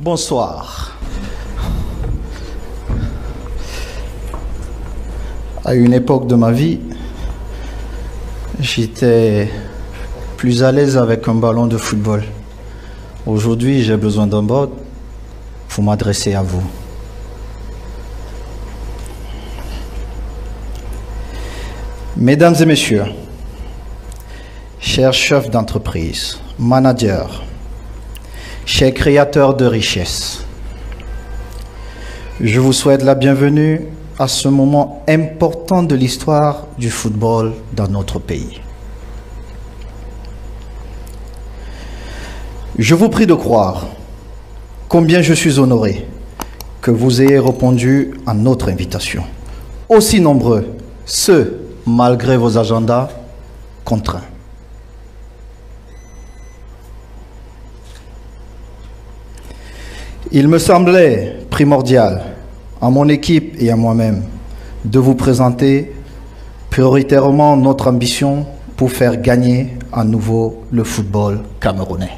Bonsoir. À une époque de ma vie, j'étais plus à l'aise avec un ballon de football. Aujourd'hui, j'ai besoin d'un bot pour m'adresser à vous. Mesdames et messieurs, chers chefs d'entreprise, managers, chers créateurs de richesses, je vous souhaite la bienvenue à ce moment important de l'histoire du football dans notre pays. Je vous prie de croire combien je suis honoré que vous ayez répondu à notre invitation. Aussi nombreux, ceux, malgré vos agendas contraints. Il me semblait primordial à mon équipe et à moi-même de vous présenter prioritairement notre ambition pour faire gagner à nouveau le football camerounais.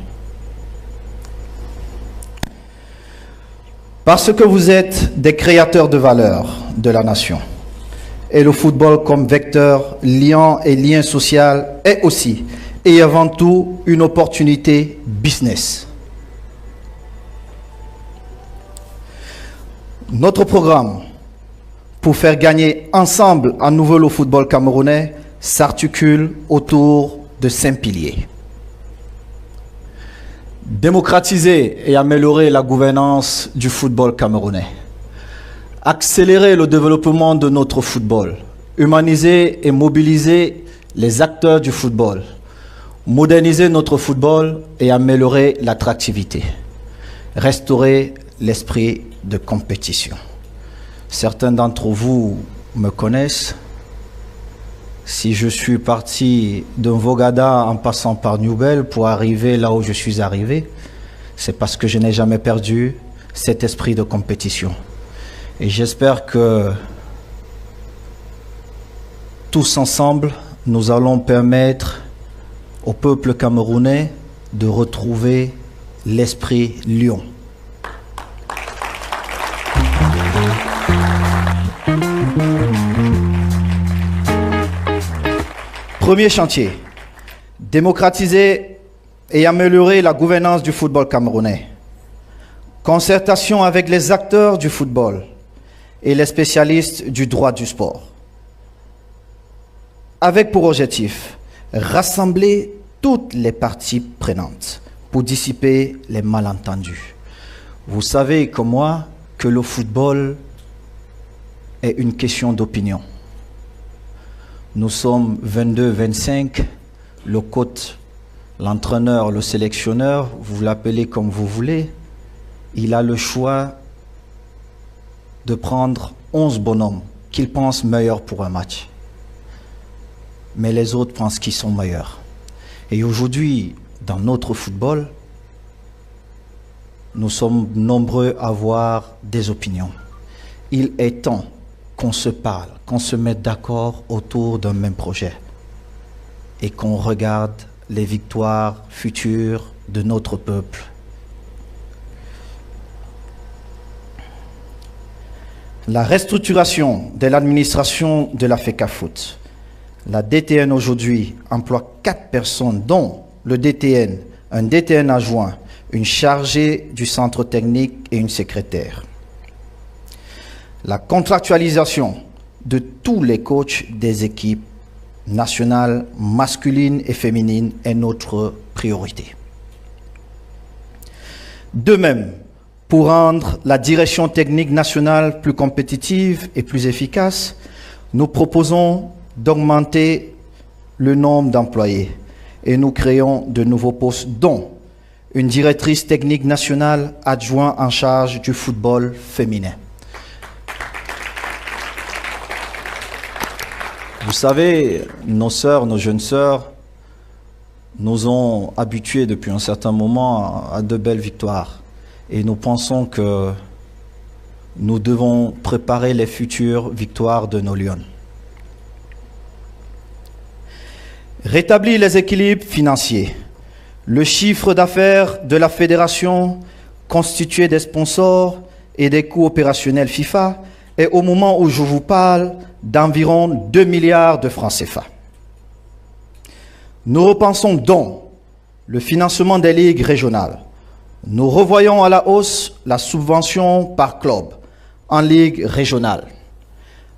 Parce que vous êtes des créateurs de valeur de la nation et le football comme vecteur liant et lien social est aussi et avant tout une opportunité business. Notre programme pour faire gagner ensemble à nouveau le football camerounais s'articule autour de 5 piliers. Démocratiser et améliorer la gouvernance du football camerounais. Accélérer le développement de notre football. Humaniser et mobiliser les acteurs du football. Moderniser notre football et améliorer l'attractivité. Restaurer l'esprit de compétition. Certains d'entre vous me connaissent. Si je suis parti d'un Vogada en passant par Newbel pour arriver là où je suis arrivé, c'est parce que je n'ai jamais perdu cet esprit de compétition. Et j'espère que tous ensemble, nous allons permettre au peuple camerounais de retrouver l'esprit lion. Premier chantier, démocratiser et améliorer la gouvernance du football camerounais. Concertation avec les acteurs du football et les spécialistes du droit du sport. Avec pour objectif, rassembler toutes les parties prenantes pour dissiper les malentendus. Vous savez comme moi que le football est une question d'opinion. Nous sommes 22-25, le coach, l'entraîneur, le sélectionneur, vous l'appelez comme vous voulez, il a le choix de prendre 11 bonhommes qu'il pense meilleurs pour un match. Mais les autres pensent qu'ils sont meilleurs. Et aujourd'hui, dans notre football, nous sommes nombreux à avoir des opinions. Il est temps qu'on se parle, qu'on se mette d'accord autour d'un même projet et qu'on regarde les victoires futures de notre peuple. La restructuration de l'administration de la FECAFOOT. La DTN aujourd'hui emploie 4 personnes, dont le DTN, un DTN adjoint, une chargée du centre technique et une secrétaire. La contractualisation de tous les coachs des équipes nationales masculines et féminines est notre priorité. De même, pour rendre la direction technique nationale plus compétitive et plus efficace, nous proposons d'augmenter le nombre d'employés et nous créons de nouveaux postes, dont une directrice technique nationale adjointe en charge du football féminin. Vous savez, nos sœurs, nos jeunes sœurs, nous ont habitués depuis un certain moment à de belles victoires. Et nous pensons que nous devons préparer les futures victoires de nos Lions. Rétablir les équilibres financiers. Le chiffre d'affaires de la fédération constitué des sponsors et des coûts opérationnels FIFA est au moment où je vous parle d'environ 2 milliards de francs CFA. Nous repensons donc le financement des ligues régionales. Nous revoyons à la hausse la subvention par club en ligue régionale,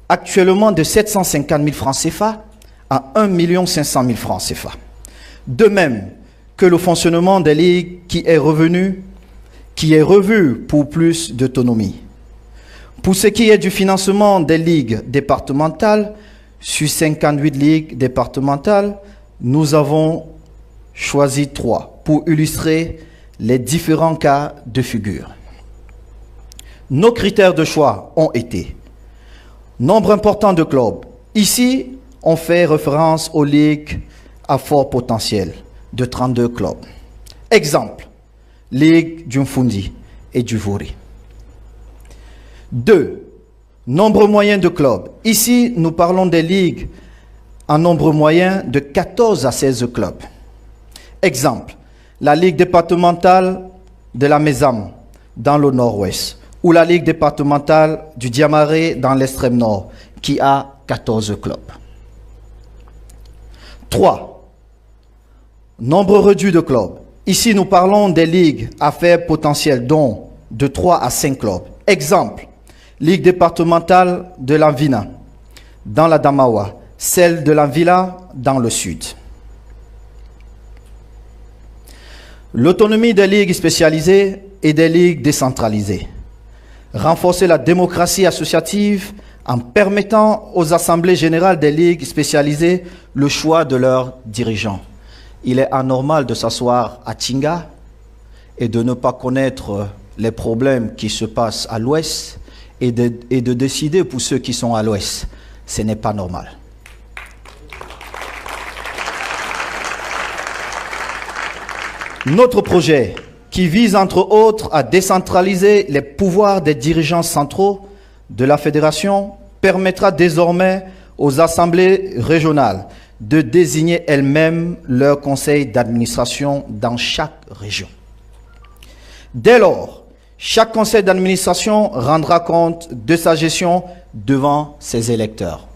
actuellement de 750 000 francs CFA à 1 500 000 francs CFA. De même que le fonctionnement des ligues qui est revu pour plus d'autonomie. Pour ce qui est du financement des ligues départementales, sur 58 ligues départementales, nous avons choisi 3 pour illustrer les différents cas de figure. Nos critères de choix ont été nombre important de clubs. Ici, on fait référence aux ligues à fort potentiel de 32 clubs. Exemple, Ligue du Mfundi et du Vori. 2. Nombre moyen de clubs. Ici, nous parlons des ligues en nombre moyen de 14 à 16 clubs. Exemple, la Ligue départementale de la Mézam dans le nord-ouest ou la Ligue départementale du Diamaré dans l'extrême nord qui a 14 clubs. 3. Nombre réduit de clubs. Ici, nous parlons des ligues à faible potentiel, dont de 3 à 5 clubs. Exemple, Ligue départementale de l'Anvina, dans la Damawa, celle de l'Anvila, dans le sud. L'autonomie des ligues spécialisées et des ligues décentralisées. Renforcer la démocratie associative en permettant aux assemblées générales des ligues spécialisées le choix de leurs dirigeants. Il est anormal de s'asseoir à Tinga et de ne pas connaître les problèmes qui se passent à l'ouest et de décider pour ceux qui sont à l'ouest. Ce n'est pas normal. Notre projet, qui vise entre autres à décentraliser les pouvoirs des dirigeants centraux de la fédération, permettra désormais aux assemblées régionales de désigner elles-mêmes leur conseil d'administration dans chaque région. Dès lors, chaque conseil d'administration rendra compte de sa gestion devant ses électeurs,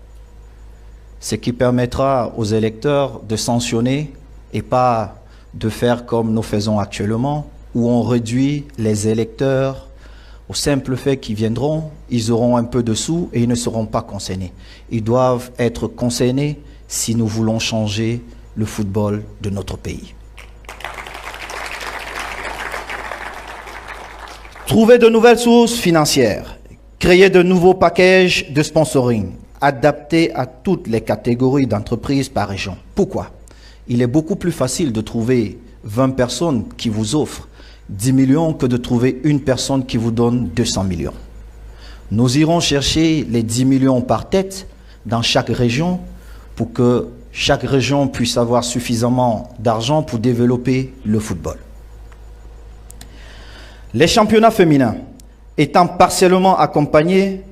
ce qui permettra aux électeurs de sanctionner et pas de faire comme nous faisons actuellement, où on réduit les électeurs au simple fait qu'ils viendront, ils auront un peu de sous et ils ne seront pas concernés. Ils doivent être concernés si nous voulons changer le football de notre pays. Trouver de nouvelles sources financières, créer de nouveaux packages de sponsoring, adaptés à toutes les catégories d'entreprises par région. Pourquoi? Il est beaucoup plus facile de trouver 20 personnes qui vous offrent 10 millions que de trouver une personne qui vous donne 200 millions. Nous irons chercher les 10 millions par tête dans chaque région pour que chaque région puisse avoir suffisamment d'argent pour développer le football. Les championnats féminins étant partiellement accompagnés,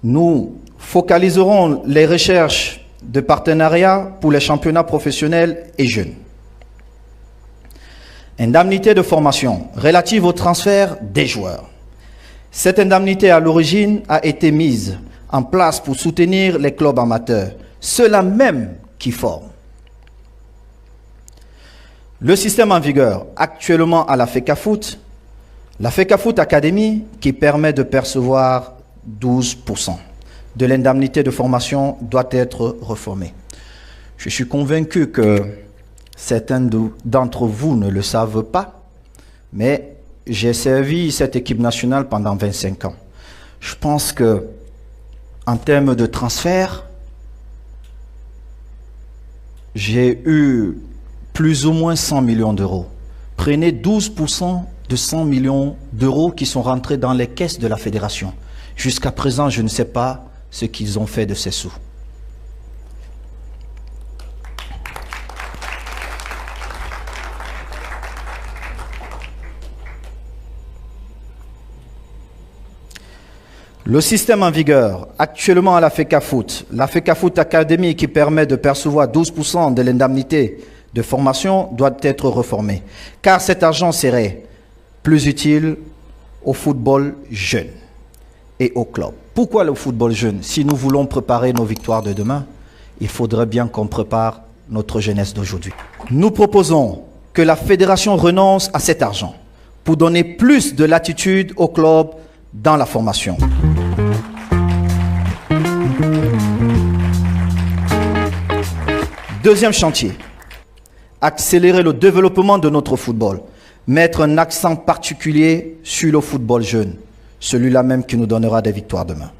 nous focaliserons les recherches de partenariat pour les championnats professionnels et jeunes. Indemnité de formation relative au transfert des joueurs. Cette indemnité à l'origine a été mise en place pour soutenir les clubs amateurs, ceux-là même qui forment. Le système en vigueur actuellement à la FECAFOOT Academy qui permet de percevoir 12% de l'indemnité de formation doit être reformé. Je suis convaincu que certains d'entre vous ne le savent pas, mais j'ai servi cette équipe nationale pendant 25 ans. Je pense que, en termes de transfert, j'ai eu plus ou moins 100 millions d'euros. Prenez 12% de 100 millions d'euros qui sont rentrés dans les caisses de la fédération. Jusqu'à présent, je ne sais pas ce qu'ils ont fait de ces sous. Le système en vigueur actuellement à la FECAFOOT Academy qui permet de percevoir 12% de l'indemnité de formation doit être reformé, car cet argent serait plus utile au football jeune et au club. Pourquoi le football jeune? Si nous voulons préparer nos victoires de demain, il faudrait bien qu'on prépare notre jeunesse d'aujourd'hui. Nous proposons que la fédération renonce à cet argent pour donner plus de latitude au club dans la formation. Deuxième chantier, accélérer le développement de notre football, mettre un accent particulier sur le football jeune, celui-là même qui nous donnera des victoires demain.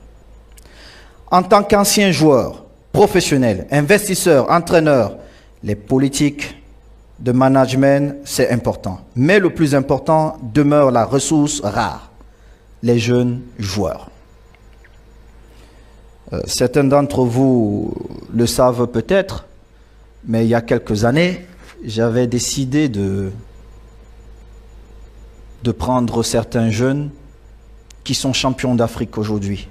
En tant qu'ancien joueur, professionnel, investisseur, entraîneur, les politiques de management, c'est important. Mais le plus important demeure la ressource rare, les jeunes joueurs. Certains d'entre vous le savent peut-être, mais il y a quelques années, j'avais décidé de prendre certains jeunes qui sont champions d'Afrique aujourd'hui.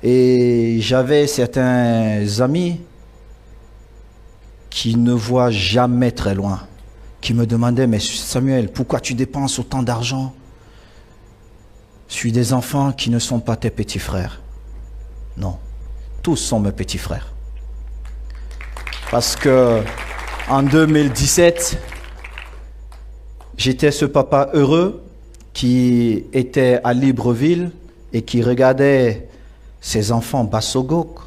Et j'avais certains amis qui ne voient jamais très loin, qui me demandaient « Mais Samuel, pourquoi tu dépenses autant d'argent sur des enfants qui ne sont pas tes petits frères ?» Non, tous sont mes petits frères. Parce que en 2017, j'étais ce papa heureux qui était à Libreville et qui regardait ses enfants Bassogok.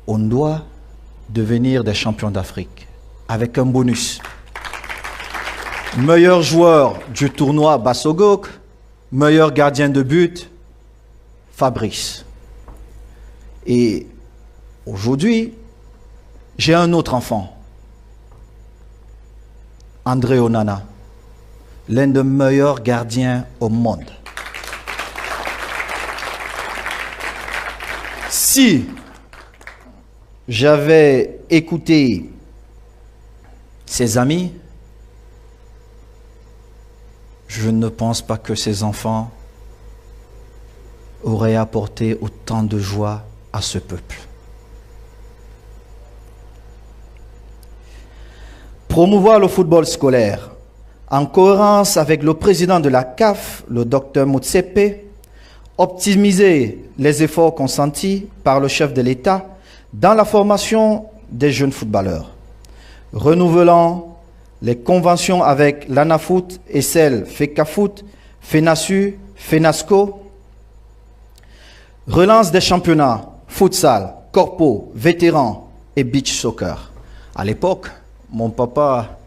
On doit devenir des champions d'Afrique avec un bonus. Meilleur joueur du tournoi Bassogok, meilleur gardien de but, Fabrice. Et aujourd'hui, j'ai un autre enfant, André Onana, l'un des meilleurs gardiens au monde. Si j'avais écouté ses amis, je ne pense pas que ses enfants auraient apporté autant de joie à ce peuple. Promouvoir le football scolaire, en cohérence avec le président de la CAF, le Dr Motsepe, optimiser les efforts consentis par le chef de l'État dans la formation des jeunes footballeurs, renouvelant les conventions avec l'ANAFOOT et celles FECAFOOT, FENASU, FENASCO, relance des championnats, futsal, corpo, vétérans et beach soccer. À l'époque, mon papa,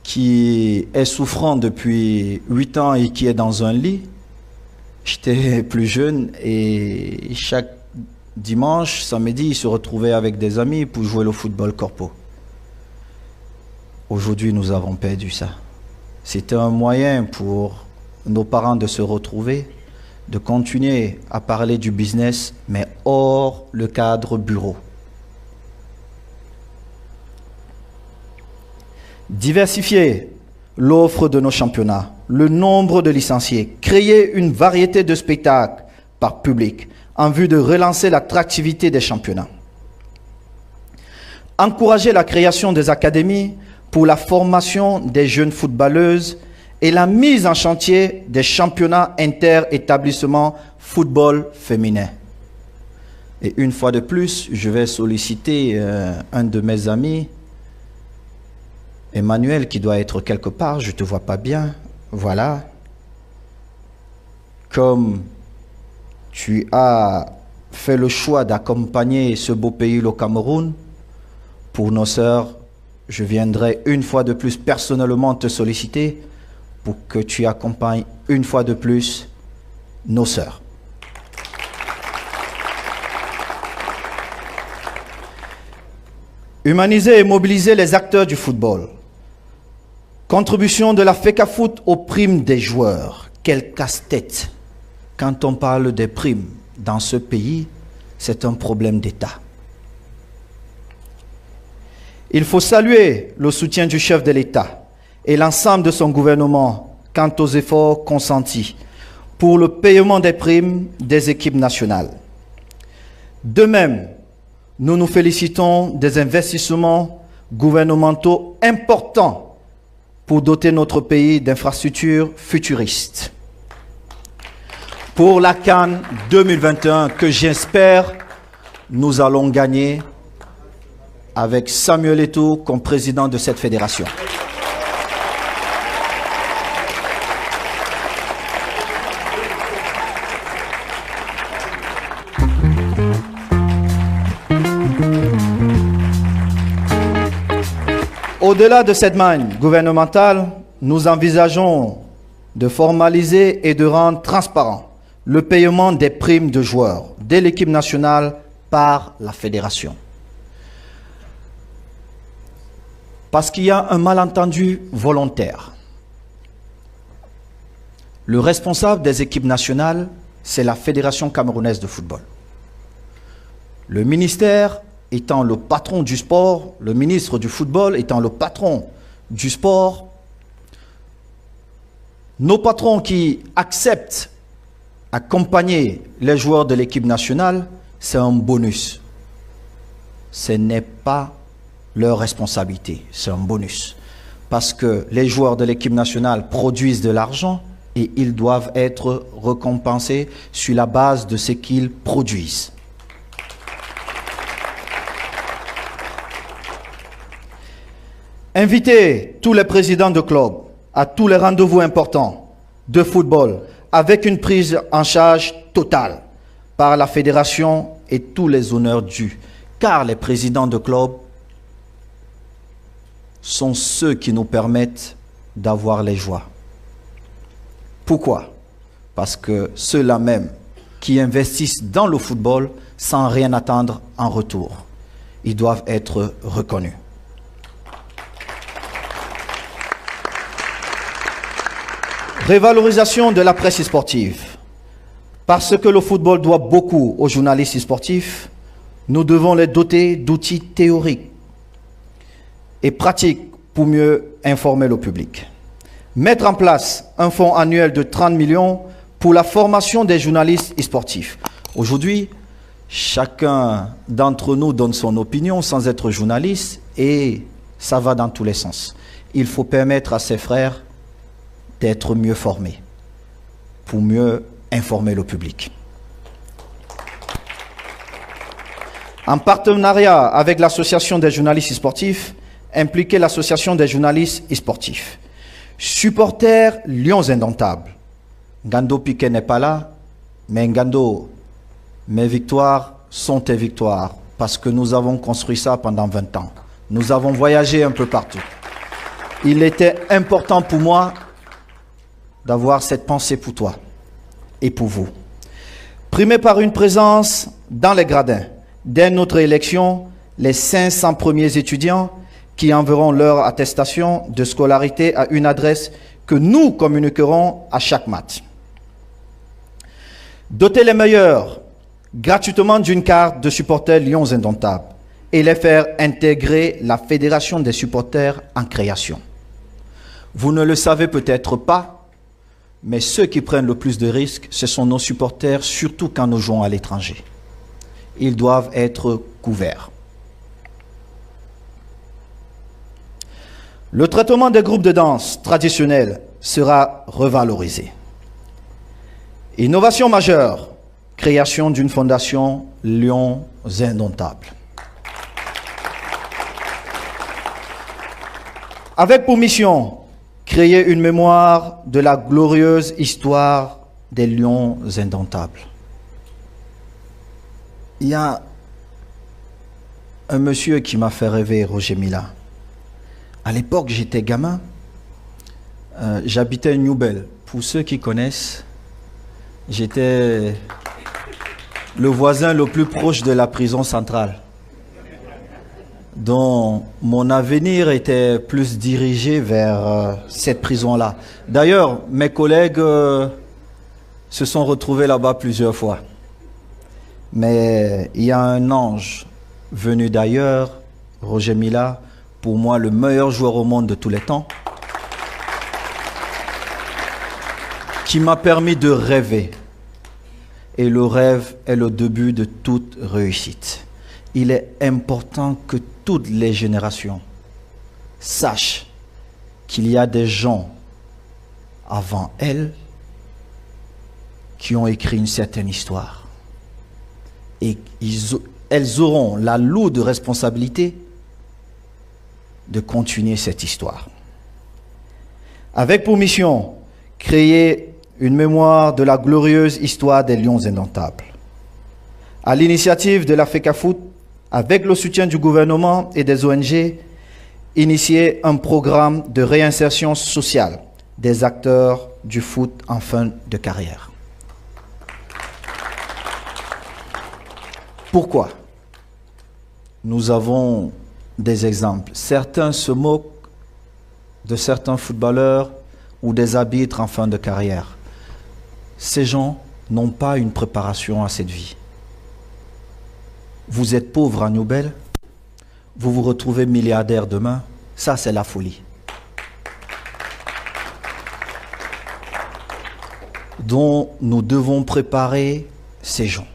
qui est souffrant depuis 8 ans et qui est dans un lit, j'étais plus jeune et chaque dimanche, samedi, il se retrouvait avec des amis pour jouer le football corpo. Aujourd'hui, nous avons perdu ça. C'était un moyen pour nos parents de se retrouver, de continuer à parler du business, mais hors le cadre bureau. Diversifier l'offre de nos championnats, le nombre de licenciés, créer une variété de spectacles par public en vue de relancer l'attractivité des championnats. Encourager la création des académies pour la formation des jeunes footballeuses et la mise en chantier des championnats inter-établissements football féminin. Et une fois de plus, je vais solliciter un de mes amis, Emmanuel, qui doit être quelque part, je ne te vois pas bien, voilà. Comme tu as fait le choix d'accompagner ce beau pays, le Cameroun, pour nos sœurs, je viendrai une fois de plus personnellement te solliciter pour que tu accompagnes une fois de plus nos sœurs. Humaniser et mobiliser les acteurs du football. Contribution de la FECAFOOT aux primes des joueurs. Quel casse-tête! Quand on parle des primes dans ce pays, c'est un problème d'État. Il faut saluer le soutien du chef de l'État et l'ensemble de son gouvernement quant aux efforts consentis pour le paiement des primes des équipes nationales. De même, nous nous félicitons des investissements gouvernementaux importants pour doter notre pays d'infrastructures futuristes. pour la CAN 2021 que j'espère nous allons gagner avec Samuel Eto'o comme président de cette fédération. Au-delà de cette manne gouvernementale, nous envisageons de formaliser et de rendre transparent le paiement des primes de joueurs de l'équipe nationale par la fédération. Parce qu'il y a un malentendu volontaire. Le responsable des équipes nationales, c'est la Fédération camerounaise de football. Le ministère étant le patron du sport, le ministre du football étant le patron du sport, nos patrons qui acceptent accompagner les joueurs de l'équipe nationale, c'est un bonus. Ce n'est pas leur responsabilité, c'est un bonus. Parce que les joueurs de l'équipe nationale produisent de l'argent et ils doivent être récompensés sur la base de ce qu'ils produisent. Invitez tous les présidents de clubs à tous les rendez-vous importants de football avec une prise en charge totale par la fédération et tous les honneurs dus. Car les présidents de clubs sont ceux qui nous permettent d'avoir les joies. Pourquoi? Parce que ceux-là même qui investissent dans le football sans rien attendre en retour, ils doivent être reconnus. Révalorisation de la presse sportive. Parce que le football doit beaucoup aux journalistes sportifs, nous devons les doter d'outils théoriques et pratiques pour mieux informer le public. Mettre en place un fonds annuel de 30 millions pour la formation des journalistes sportifs. Aujourd'hui, chacun d'entre nous donne son opinion sans être journaliste et ça va dans tous les sens. Il faut permettre à ses frères d'être mieux formés pour mieux informer le public. En partenariat avec l'association des journalistes sportifs, impliquer l'association des journalistes sportifs. Supporters Lions Indomptables. Ngando Piquet n'est pas là, mais Ngando, mes victoires sont tes victoires parce que nous avons construit ça pendant 20 ans. Nous avons voyagé un peu partout. Il était important pour moi d'avoir cette pensée pour toi et pour vous. Primé par une présence dans les gradins. Dès notre élection, les 500 premiers étudiants qui enverront leur attestation de scolarité à une adresse que nous communiquerons à chaque match. Doter les meilleurs gratuitement d'une carte de supporters Lions Indomptables et les faire intégrer la Fédération des supporters en création. Vous ne le savez peut-être pas, mais ceux qui prennent le plus de risques, ce sont nos supporters, surtout quand nous jouons à l'étranger. Ils doivent être couverts. Le traitement des groupes de danse traditionnels sera revalorisé. Innovation majeure, création d'une fondation Lions Indomptables. Avec pour mission, créer une mémoire de la glorieuse histoire des Lions Indomptables. Il y a un monsieur qui m'a fait rêver, Roger Mila. À l'époque, j'étais gamin. J'habitais New Bell. Pour ceux qui connaissent, j'étais le voisin le plus proche de la prison centrale, dont mon avenir était plus dirigé vers cette prison-là. D'ailleurs, mes collègues se sont retrouvés là-bas plusieurs fois. Mais il y a un ange venu d'ailleurs, Roger Mila, pour moi le meilleur joueur au monde de tous les temps, qui m'a permis de rêver. Et le rêve est le début de toute réussite. Il est important que toutes les générations sachent qu'il y a des gens avant elles qui ont écrit une certaine histoire. Et elles auront la lourde responsabilité de continuer cette histoire. Avec pour mission, créer une mémoire de la glorieuse histoire des Lions indomptables. À l'initiative de la FECAFOOT, avec le soutien du gouvernement et des ONG, initier un programme de réinsertion sociale des acteurs du foot en fin de carrière. Pourquoi? Nous avons des exemples. Certains se moquent de certains footballeurs ou des arbitres en fin de carrière. Ces gens n'ont pas une préparation à cette vie. Vous êtes pauvre à Nobel, vous vous retrouvez milliardaire demain, ça c'est la folie. Dont nous devons préparer ces gens.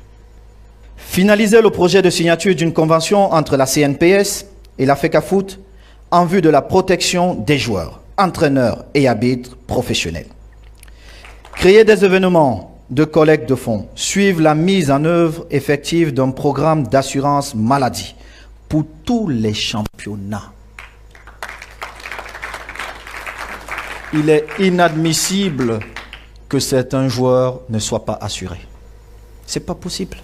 Finaliser le projet de signature d'une convention entre la CNPS et la FECAFOOT en vue de la protection des joueurs, entraîneurs et arbitres professionnels. Créer des événements de collecte de fonds, suivre la mise en œuvre effective d'un programme d'assurance maladie pour tous les championnats. Il est inadmissible que certains joueurs ne soient pas assurés. Ce n'est pas possible.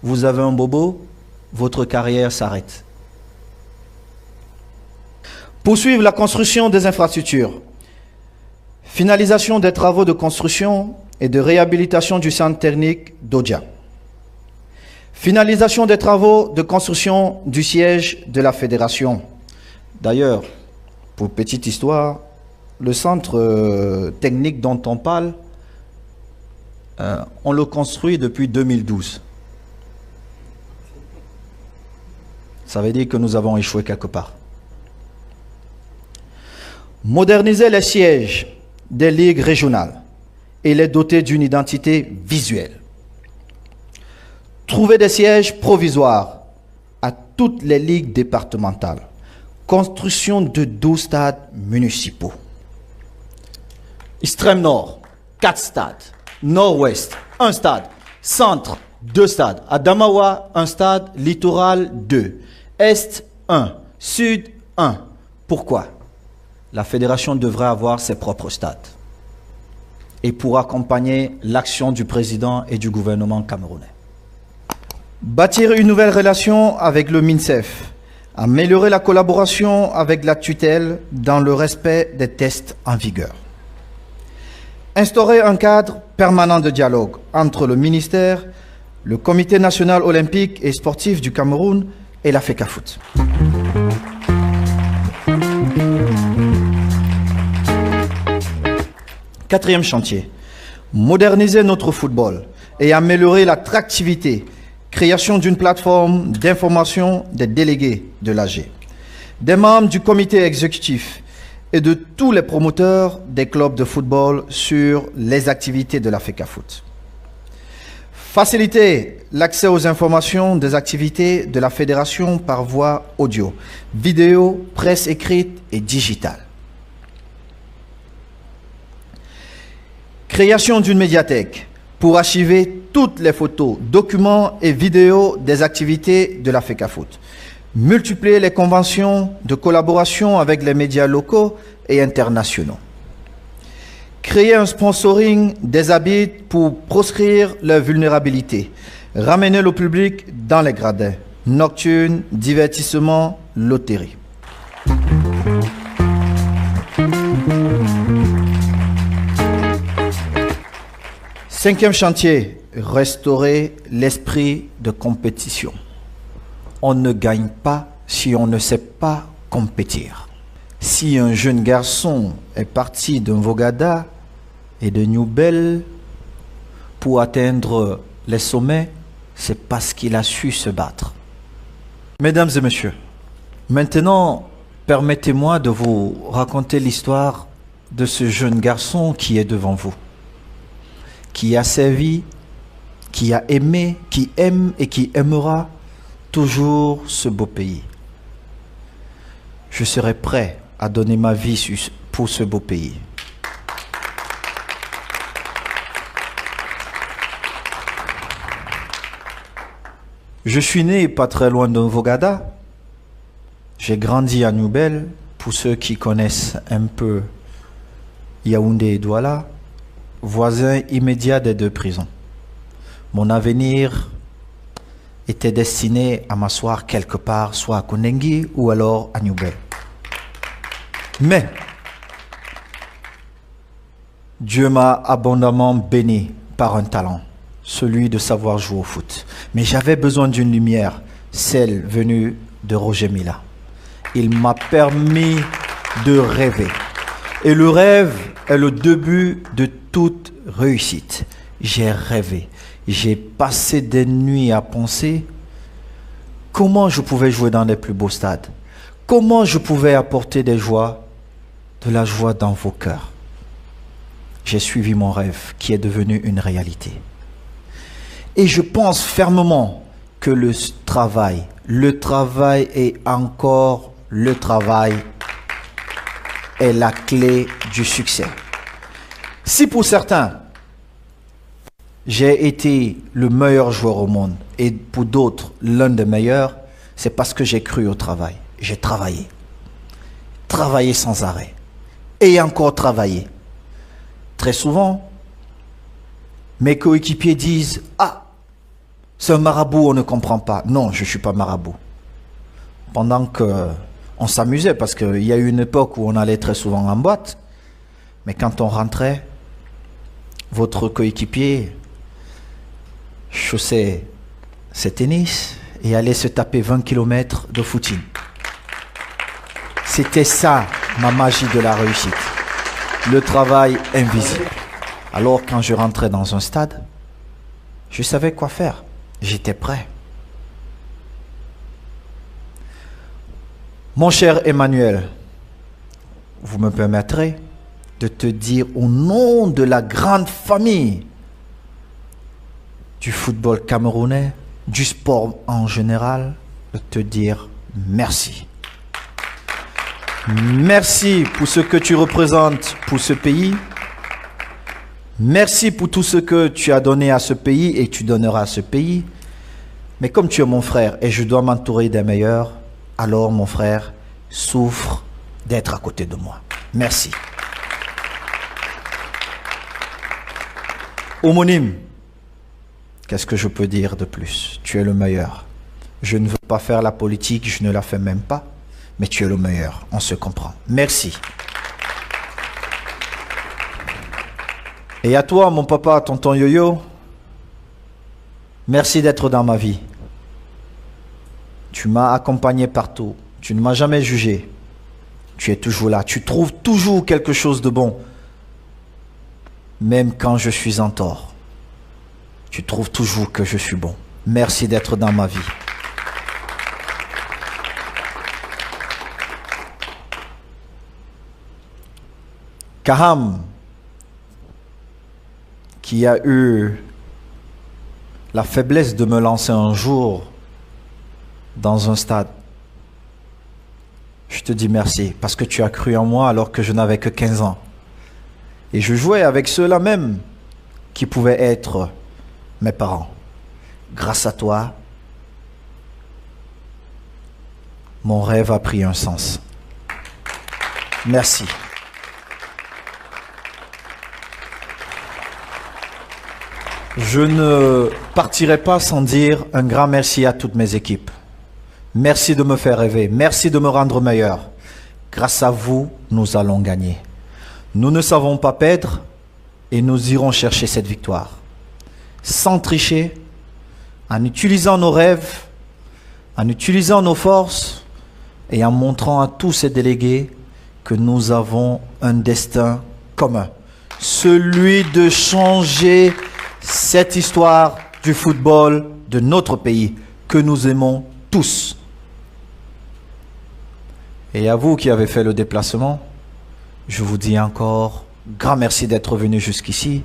Vous avez un bobo, votre carrière s'arrête. Poursuivre la construction des infrastructures. Finalisation des travaux de construction et de réhabilitation du centre technique d'Odia. Finalisation des travaux de construction du siège de la fédération. D'ailleurs, pour petite histoire, le centre technique dont on parle, on le construit depuis 2012. Ça veut dire que nous avons échoué quelque part. Moderniser les sièges des ligues régionales et les doter d'une identité visuelle. Trouver des sièges provisoires à toutes les ligues départementales. Construction de 12 stades municipaux. Extrême Nord, 4 stades. Nord-Ouest, 1 stade. Centre, 2 stades. Adamawa, 1 stade. Littoral, 2. Est, 1. Sud, 1. Pourquoi? La fédération devrait avoir ses propres stades. Et pour accompagner l'action du président et du gouvernement camerounais. Bâtir une nouvelle relation avec le MINSEF. Améliorer la collaboration avec la tutelle dans le respect des tests en vigueur. Instaurer un cadre permanent de dialogue entre le ministère, le Comité national olympique et sportif du Cameroun et la FECAFOOT. Quatrième chantier, moderniser notre football et améliorer l'attractivité, création d'une plateforme d'information des délégués de l'AG, des membres du comité exécutif et de tous les promoteurs des clubs de football sur les activités de la FECAFOOT. Faciliter l'accès aux informations des activités de la fédération par voie audio, vidéo, presse écrite et digitale. Création d'une médiathèque pour archiver toutes les photos, documents et vidéos des activités de la FECAFOOT. Multiplier les conventions de collaboration avec les médias locaux et internationaux. Créer un sponsoring des arbitres pour proscrire leur vulnérabilité. Ramener le public dans les gradins. Nocturnes, divertissement, loterie. Cinquième chantier, restaurer l'esprit de compétition. On ne gagne pas si on ne sait pas compétir. Si un jeune garçon est parti d'un Vogada et de Newbel pour atteindre les sommets, c'est parce qu'il a su se battre. Mesdames et messieurs, maintenant, permettez-moi de vous raconter l'histoire de ce jeune garçon qui est devant vous, qui a servi, qui a aimé, qui aime et qui aimera toujours ce beau pays. Je serai prêt à donner ma vie pour ce beau pays. Je suis né pas très loin de Vogada. J'ai grandi à Nouvelle. Pour ceux qui connaissent un peu Yaoundé et Douala, voisin immédiat des deux prisons. Mon avenir était destiné à m'asseoir quelque part, soit à Kondengi ou alors à Nouvelle. Mais Dieu m'a abondamment béni par un talent, celui de savoir jouer au foot. Mais j'avais besoin d'une lumière, celle venue de Roger Mila. Il m'a permis de rêver. Et le rêve est le début de toute réussite. J'ai rêvé. J'ai passé des nuits à penser comment je pouvais jouer dans les plus beaux stades. Comment je pouvais apporter de la joie dans vos cœurs. J'ai suivi mon rêve qui est devenu une réalité. Et je pense fermement que le travail et encore le travail est la clé du succès. Si pour certains, j'ai été le meilleur joueur au monde et pour d'autres, l'un des meilleurs, c'est parce que j'ai cru au travail. J'ai travaillé. Travaillé sans arrêt. Et encore travaillé. Très souvent, mes coéquipiers disent « Ah, c'est un marabout, on ne comprend pas. » Non, je ne suis pas marabout. Pendant qu'on s'amusait, parce qu'il y a eu une époque où on allait très souvent en boîte, mais quand on rentrait, votre coéquipier chaussait ses tennis et allait se taper 20 km de footing. C'était ça, ma magie de la réussite. Le travail invisible. Alors quand je rentrais dans un stade, je savais quoi faire. J'étais prêt. Mon cher Emmanuel, vous me permettrez de te dire au nom de la grande famille du football camerounais, du sport en général, de te dire merci. Merci pour ce que tu représentes pour ce pays. Merci pour tout ce que tu as donné à ce pays et tu donneras à ce pays. Mais comme tu es mon frère et je dois m'entourer des meilleurs, alors mon frère souffre d'être à côté de moi. Merci. Homonyme, qu'est-ce que je peux dire de plus? Tu es le meilleur. Je ne veux pas faire la politique, je ne la fais même pas. Mais tu es le meilleur, on se comprend. Merci. Et à toi, mon papa, tonton Yo-Yo, merci d'être dans ma vie. Tu m'as accompagné partout. Tu ne m'as jamais jugé. Tu es toujours là. Tu trouves toujours quelque chose de bon. Même quand je suis en tort. Tu trouves toujours que je suis bon. Merci d'être dans ma vie. Kaham, qui a eu la faiblesse de me lancer un jour dans un stade, je te dis merci parce que tu as cru en moi alors que je n'avais que 15 ans. Et je jouais avec ceux-là même qui pouvaient être mes parents. Grâce à toi, mon rêve a pris un sens. Merci. Je ne partirai pas sans dire un grand merci à toutes mes équipes. Merci de me faire rêver. Merci de me rendre meilleur. Grâce à vous, nous allons gagner. Nous ne savons pas perdre et nous irons chercher cette victoire. Sans tricher, en utilisant nos rêves, en utilisant nos forces et en montrant à tous ces délégués que nous avons un destin commun. Celui de changer cette histoire du football de notre pays que nous aimons tous. Et à vous qui avez fait le déplacement, je vous dis encore grand merci d'être venus jusqu'ici.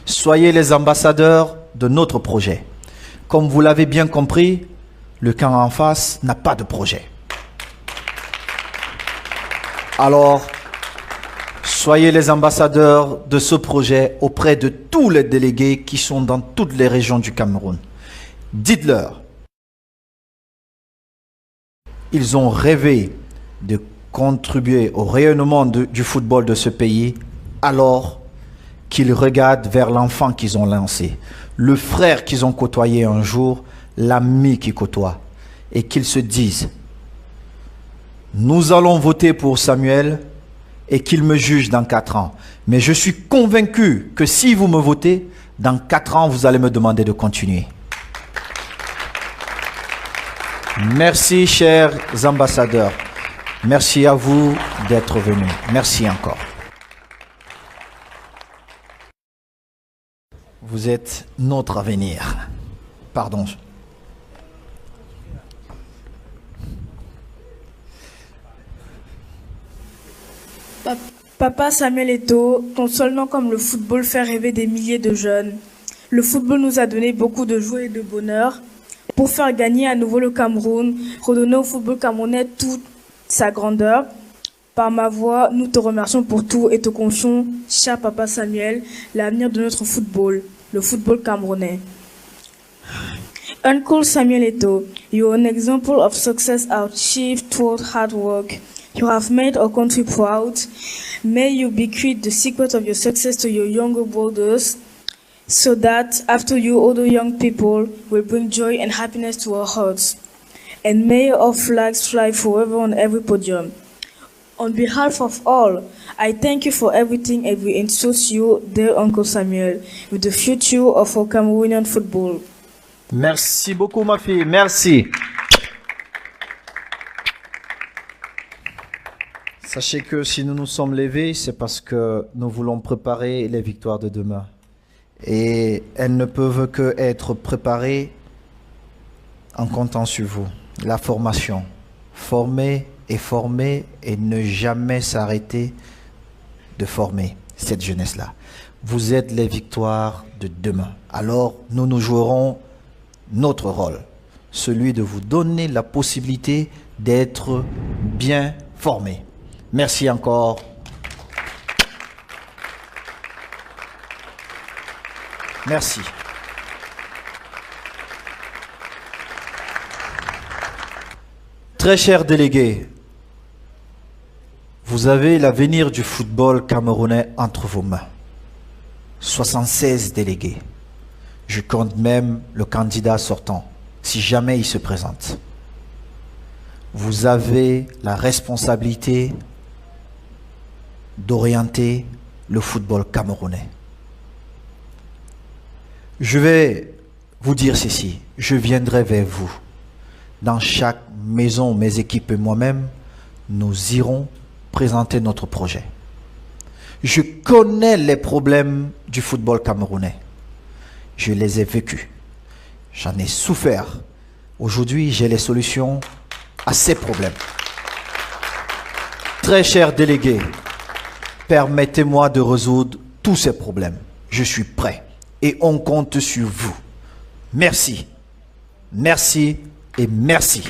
Soyez les ambassadeurs de notre projet. Comme vous l'avez bien compris, le camp en face n'a pas de projet. Alors, soyez les ambassadeurs de ce projet auprès de tous les délégués qui sont dans toutes les régions du Cameroun. Dites-leur Ils ont rêvé de contribuer au rayonnement du football de ce pays alors qu'ils regardent vers l'enfant qu'ils ont lancé, le frère qu'ils ont côtoyé un jour, l'ami qu'ils côtoient, et qu'ils se disent « Nous allons voter pour Samuel et qu'il me juge dans 4 ans. Mais je suis convaincu que si vous me votez, dans 4 ans, vous allez me demander de continuer. » Merci, chers ambassadeurs. Merci à vous d'être venus. Merci encore. Vous êtes notre avenir. Pardon. Papa Samuel Eto'o, ton seul nom comme le football fait rêver des milliers de jeunes. Le football nous a donné beaucoup de joie et de bonheur. Pour faire gagner à nouveau le Cameroun, redonner au football camerounais toute sa grandeur. Par ma voix, nous te remercions pour tout et te confions, cher Papa Samuel, l'avenir de notre football, le football camerounais. Uncle Samuel Eto'o, you are an example of success achieved through hard work. You have made our country proud. May you bequeath the secret of your success to your younger brothers, so that after you, other young people will bring joy and happiness to our hearts. And may our flags fly forever on every podium. On behalf of all, I thank you for everything and we entrust you, dear Uncle Samuel, with the future of our Cameroonian football. Merci beaucoup, ma fille. Merci. Sachez que si nous nous sommes levés, c'est parce que nous voulons préparer les victoires de demain. Et elles ne peuvent que être préparées en comptant sur vous. La formation. Former et ne jamais s'arrêter de former cette jeunesse-là. Vous êtes les victoires de demain. Alors, nous jouerons notre rôle. Celui de vous donner la possibilité d'être bien formés. Merci encore. Merci. Très chers délégués, vous avez l'avenir du football camerounais entre vos mains. 76 délégués. Je compte même le candidat sortant, si jamais il se présente. Vous avez la responsabilité d'orienter le football camerounais. Je vais vous dire ceci, je viendrai vers vous. Dans chaque maison, mes équipes et moi-même, nous irons présenter notre projet. Je connais les problèmes du football camerounais. Je les ai vécus. J'en ai souffert. Aujourd'hui, j'ai les solutions à ces problèmes. Très chers délégués, permettez-moi de résoudre tous ces problèmes. Je suis prêt et on compte sur vous. Merci. Merci et merci.